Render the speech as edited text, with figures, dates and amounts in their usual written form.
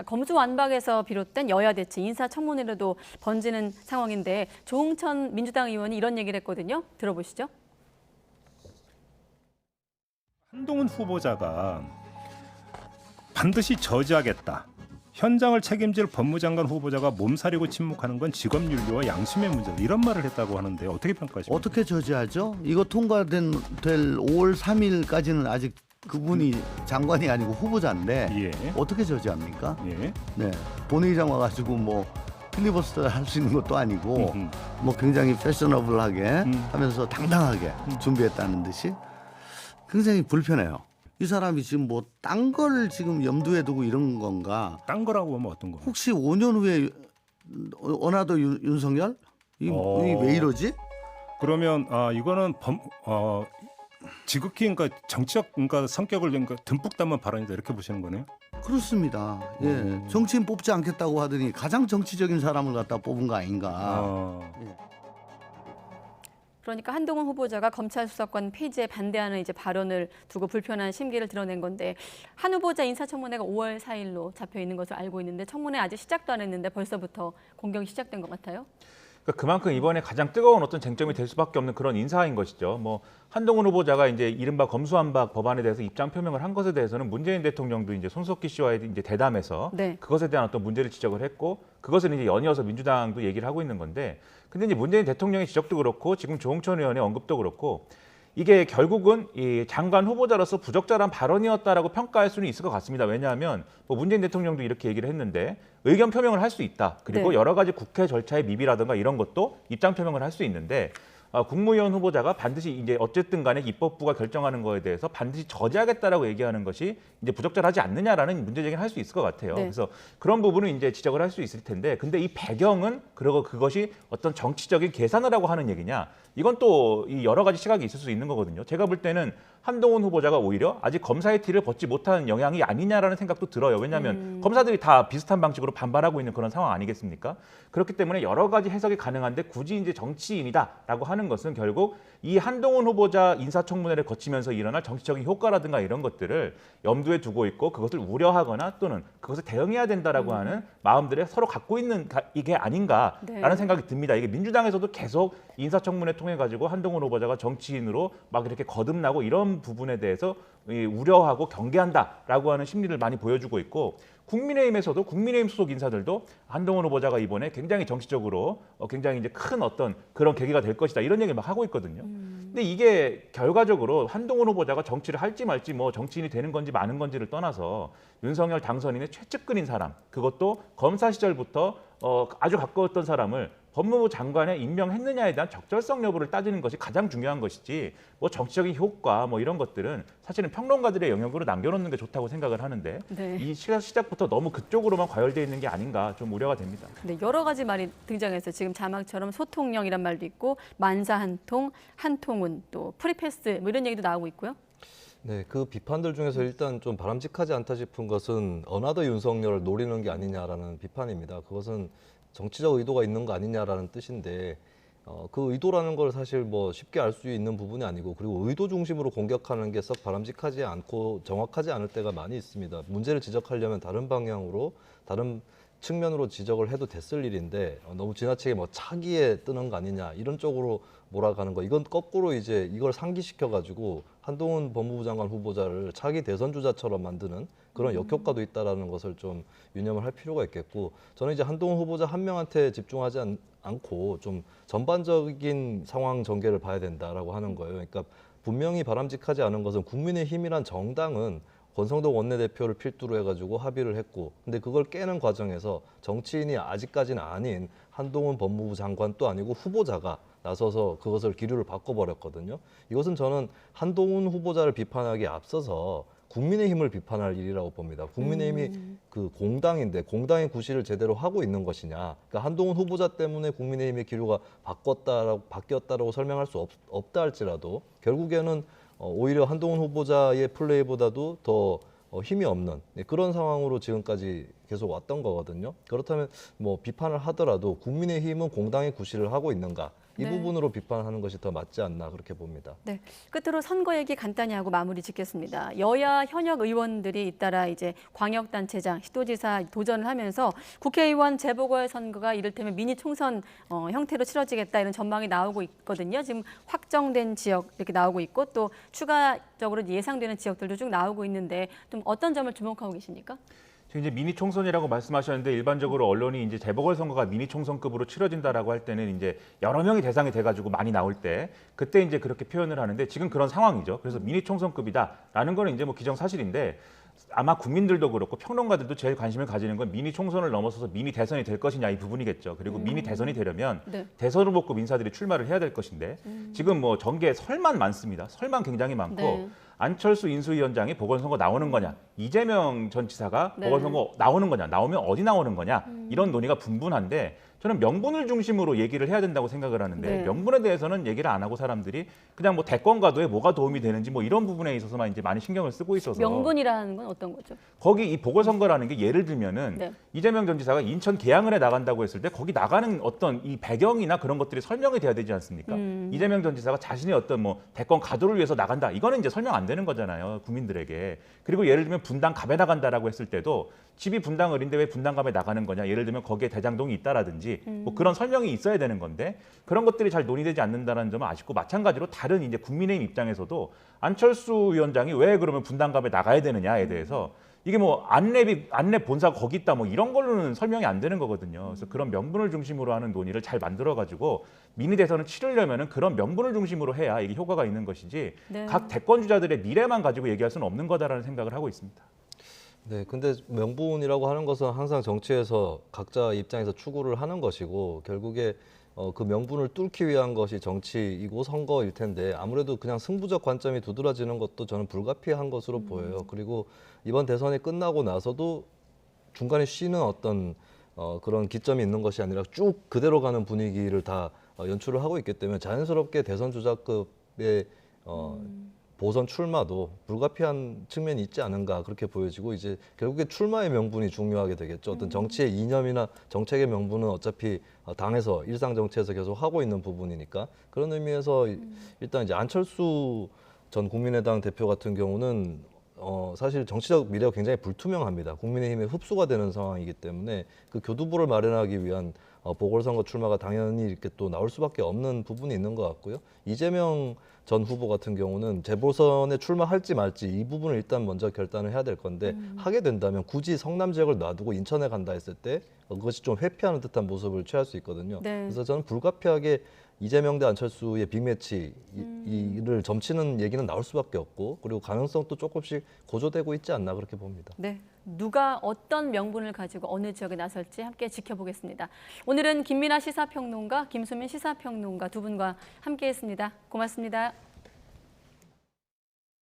검수완박에서 비롯된 여야 대치, 인사청문회로도 번지는 상황인데 조응천 민주당 의원이 이런 얘기를 했거든요. 들어보시죠. 한동훈 후보자가 반드시 저지하겠다. 현장을 책임질 법무장관 후보자가 몸살이고 침묵하는 건 직업윤리와 양심의 문제다. 이런 말을 했다고 하는데 어떻게 평가하십니까? 어떻게 저지하죠? 이거 통과될 5월 3일까지는 아직 그분이 장관이 아니고 후보자인데 예. 어떻게 저지합니까? 예. 네, 본회의장 와가지고 뭐 필리버스터 할 수 있는 것도 아니고 뭐 굉장히 패셔너블하게 하면서 당당하게 준비했다는 듯이 굉장히 불편해요. 이 사람이 지금 뭐 딴 걸 지금 염두에 두고 이런 건가? 딴 거라고 하면 어떤 거? 혹시 5년 후에 어나더 윤석열? 이게 왜 이러지? 그러면 이거는 지극히 그러니까 정치적 그러니까 성격을 그러니까 듬뿍 담은 발언이다 이렇게 보시는 거네요. 그렇습니다. 예, 정치인 뽑지 않겠다고 하더니 가장 정치적인 사람을 갖다 뽑은 거 아닌가? 예. 그러니까 한동훈 후보자가 검찰 수사권 폐지에 반대하는 이제 발언을 두고 불편한 심기를 드러낸 건데 한 후보자 인사청문회가 5월 4일로 잡혀 있는 것을 알고 있는데 청문회 아직 시작도 안 했는데 벌써부터 공격이 시작된 것 같아요. 그러니까 그만큼 이번에 가장 뜨거운 어떤 쟁점이 될 수밖에 없는 그런 인사인 것이죠. 뭐 한동훈 후보자가 이제 이른바 검수완박 법안에 대해서 입장 표명을 한 것에 대해서는 문재인 대통령도 이제 손석희 씨와의 이제 대담에서 네. 그것에 대한 어떤 문제를 지적을 했고 그것을 이제 연이어서 민주당도 얘기를 하고 있는 건데 근데 이제 문재인 대통령의 지적도 그렇고 지금 조응천 의원의 언급도 그렇고 이게 결국은 이 장관 후보자로서 부적절한 발언이었다라고 평가할 수는 있을 것 같습니다. 왜냐하면 뭐 문재인 대통령도 이렇게 얘기를 했는데 의견 표명을 할 수 있다. 그리고 네. 여러 가지 국회 절차의 미비라든가 이런 것도 입장 표명을 할 수 있는데 국무위원 후보자가 반드시 이제 어쨌든 간에 입법부가 결정하는 거에 대해서 반드시 저지하겠다라고 얘기하는 것이 이제 부적절하지 않느냐라는 문제 제기를 할 수 있을 것 같아요. 네. 그래서 그런 부분은 이제 지적을 할 수 있을 텐데 근데 이 배경은 그리고 그것이 어떤 정치적인 계산을 하고 하는 얘기냐 이건 또 이 여러 가지 시각이 있을 수 있는 거거든요. 제가 볼 때는 한동훈 후보자가 오히려 아직 검사의 티를 벗지 못한 영향이 아니냐라는 생각도 들어요. 왜냐하면 검사들이 다 비슷한 방식으로 반발하고 있는 그런 상황 아니겠습니까? 그렇기 때문에 여러 가지 해석이 가능한데 굳이 이제 정치인이다라고 하는 것은 결국 이 한동훈 후보자 인사청문회를 거치면서 일어날 정치적인 효과라든가 이런 것들을 염두에 두고 있고 그것을 우려하거나 또는 그것을 대응해야 된다라고 하는 마음들을 서로 갖고 있는 이게 아닌가라는 네. 생각이 듭니다. 이게 민주당에서도 계속 인사청문회 통해 가지고 한동훈 후보자가 정치인으로 막 이렇게 거듭나고 이런 부분에 대해서 우려하고 경계한다라고 하는 심리를 많이 보여주고 있고 국민의힘에서도 국민의힘 소속 인사들도 한동훈 후보자가 이번에 굉장히 정치적으로 굉장히 이제 큰 어떤 그런 계기가 될 것이다 이런 얘기를 막 하고 있거든요. 근데 이게 결과적으로 한동훈 후보자가 정치를 할지 말지 뭐 정치인이 되는 건지 마는 건지를 떠나서 윤석열 당선인의 최측근인 사람 그것도 검사 시절부터 아주 가까웠던 사람을 법무부 장관에 임명했느냐에 대한 적절성 여부를 따지는 것이 가장 중요한 것이지 뭐 정치적인 효과 뭐 이런 것들은 사실은 평론가들의 영역으로 남겨놓는 게 좋다고 생각을 하는데 네. 이 시작부터 너무 그쪽으로만 과열되어 있는 게 아닌가 좀 우려가 됩니다. 네, 여러 가지 말이 등장해서 지금 자막처럼 소통령이란 말도 있고 만사 한통, 한통운, 또 프리패스 뭐 이런 얘기도 나오고 있고요. 네, 그 비판들 중에서 일단 좀 바람직하지 않다 싶은 것은 어나더 윤석열을 노리는 게 아니냐라는 비판입니다. 그것은 정치적 의도가 있는 거 아니냐라는 뜻인데 그 의도라는 걸 사실 뭐 쉽게 알 수 있는 부분이 아니고 그리고 의도 중심으로 공격하는 게 썩 바람직하지 않고 정확하지 않을 때가 많이 있습니다. 문제를 지적하려면 다른 방향으로 다른 측면으로 지적을 해도 됐을 일인데 너무 지나치게 뭐 차기에 뜨는 거 아니냐 이런 쪽으로 몰아가는 거 이건 거꾸로 이제 이걸 상기시켜 가지고 한동훈 법무부 장관 후보자를 차기 대선 주자처럼 만드는 그런 역효과도 있다라는 것을 좀 유념을 할 필요가 있겠고 저는 이제 한동훈 후보자 한 명한테 집중하지 않고 좀 전반적인 상황 전개를 봐야 된다라고 하는 거예요. 그러니까 분명히 바람직하지 않은 것은 국민의힘이란 정당은 권성동 원내대표를 필두로 해가지고 합의를 했고 근데 그걸 깨는 과정에서 정치인이 아직까지는 아닌 한동훈 법무부 장관도 아니고 후보자가 나서서 그것을 기류를 바꿔버렸거든요. 이것은 저는 한동훈 후보자를 비판하기에 앞서서 국민의힘을 비판할 일이라고 봅니다. 국민의힘이 그 공당인데 공당의 구실을 제대로 하고 있는 것이냐. 그러니까 한동훈 후보자 때문에 국민의힘의 기류가 바뀌었다라고 설명할 수 없다 할지라도 결국에는 오히려 한동훈 후보자의 플레이보다도 더 힘이 없는 그런 상황으로 지금까지 계속 왔던 거거든요. 그렇다면 뭐 비판을 하더라도 국민의힘은 공당의 구실을 하고 있는가? 이 네. 부분으로 비판하는 것이 더 맞지 않나 그렇게 봅니다. 네, 끝으로 선거 얘기 간단히 하고 마무리 짓겠습니다. 여야 현역 의원들이 잇따라 이제 광역단체장, 시도지사 도전을 하면서 국회의원 재보궐선거가 이를테면 미니 총선 형태로 치러지겠다 이런 전망이 나오고 있거든요. 지금 확정된 지역 이렇게 나오고 있고 또 추가적으로 예상되는 지역들도 쭉 나오고 있는데 좀 어떤 점을 주목하고 계십니까? 지금 이제 미니 총선이라고 말씀하셨는데 일반적으로 언론이 이제 재보궐선거가 미니 총선급으로 치러진다라고 할 때는 이제 여러 명이 대상이 돼가지고 많이 나올 때 그때 이제 그렇게 표현을 하는데 지금 그런 상황이죠. 그래서 미니 총선급이다라는 거는 이제 뭐 기정사실인데 아마 국민들도 그렇고 평론가들도 제일 관심을 가지는 건 미니 총선을 넘어서서 미니 대선이 될 것이냐 이 부분이겠죠. 그리고 미니 대선이 되려면 네. 대선 후보급 인사들이 출마를 해야 될 것인데 지금 뭐 전개 설만 많습니다. 설만 굉장히 많고 네. 안철수 인수위원장이 보궐선거 나오는 거냐, 이재명 전 지사가 네. 보궐선거 나오는 거냐, 나오면 어디 나오는 거냐 이런 논의가 분분한데 저는 명분을 중심으로 얘기를 해야 된다고 생각을 하는데 네. 명분에 대해서는 얘기를 안 하고 사람들이 그냥 뭐 대권 가도에 뭐가 도움이 되는지 뭐 이런 부분에 있어서만 이제 많이 신경을 쓰고 있어서 명분이라는 건 어떤 거죠? 거기 이 보궐선거라는 게 예를 들면은 네. 이재명 전 지사가 인천 계양을에 나간다고 했을 때 거기 나가는 어떤 이 배경이나 그런 것들이 설명이 돼야 되지 않습니까? 이재명 전 지사가 자신의 어떤 뭐 대권 가도를 위해서 나간다 이거는 이제 설명 안 되는 거잖아요 국민들에게. 그리고 예를 들면 분당갑에 나간다라고 했을 때도 집이 분당을인데 왜 분당갑에 나가는 거냐 예를 들면 거기에 대장동이 있다라든지 뭐 그런 설명이 있어야 되는 건데 그런 것들이 잘 논의되지 않는다는 점은 아쉽고 마찬가지로 다른 이제 국민의힘 입장에서도 안철수 위원장이 왜 그러면 분당갑에 나가야 되느냐에 대해서 이게 뭐 안내 본사가 거기 있다 뭐 이런 걸로는 설명이 안 되는 거거든요. 그래서 그런 명분을 중심으로 하는 논의를 잘 만들어 가지고 미니 대선을 치르려면은 그런 명분을 중심으로 해야 이게 효과가 있는 것이지 네. 각 대권 주자들의 미래만 가지고 얘기할 수는 없는 거다라는 생각을 하고 있습니다. 네, 근데 명분이라고 하는 것은 항상 정치에서 각자 입장에서 추구를 하는 것이고 결국에 그 명분을 뚫기 위한 것이 정치이고 선거일 텐데 아무래도 그냥 승부적 관점이 두드러지는 것도 저는 불가피한 것으로 보여요. 그리고 이번 대선이 끝나고 나서도 중간에 쉬는 어떤 그런 기점이 있는 것이 아니라 쭉 그대로 가는 분위기를 다 연출을 하고 있기 때문에 자연스럽게 대선 주자급의 보선 출마도 불가피한 측면이 있지 않은가 그렇게 보여지고 이제 결국에 출마의 명분이 중요하게 되겠죠. 어떤 정치의 이념이나 정책의 명분은 어차피 당에서 일상 정치에서 계속 하고 있는 부분이니까 그런 의미에서 일단 이제 안철수 전 국민의당 대표 같은 경우는 사실 정치적 미래가 굉장히 불투명합니다. 국민의힘에 흡수가 되는 상황이기 때문에 그 교두보를 마련하기 위한 보궐선거 출마가 당연히 이렇게 또 나올 수밖에 없는 부분이 있는 것 같고요. 이재명 전 후보 같은 경우는 재보선에 출마할지 말지 이 부분을 일단 먼저 결단을 해야 될 건데 하게 된다면 굳이 성남 지역을 놔두고 인천에 간다 했을 때 그것이 좀 회피하는 듯한 모습을 취할 수 있거든요. 네. 그래서 저는 불가피하게 이재명 대 안철수의 빅매치를 점치는 얘기는 나올 수밖에 없고 그리고 가능성도 조금씩 고조되고 있지 않나 그렇게 봅니다. 네, 누가 어떤 명분을 가지고 어느 지역에 나설지 함께 지켜보겠습니다. 오늘은 김민아 시사평론가, 김수민 시사평론가 두 분과 함께했습니다. 고맙습니다.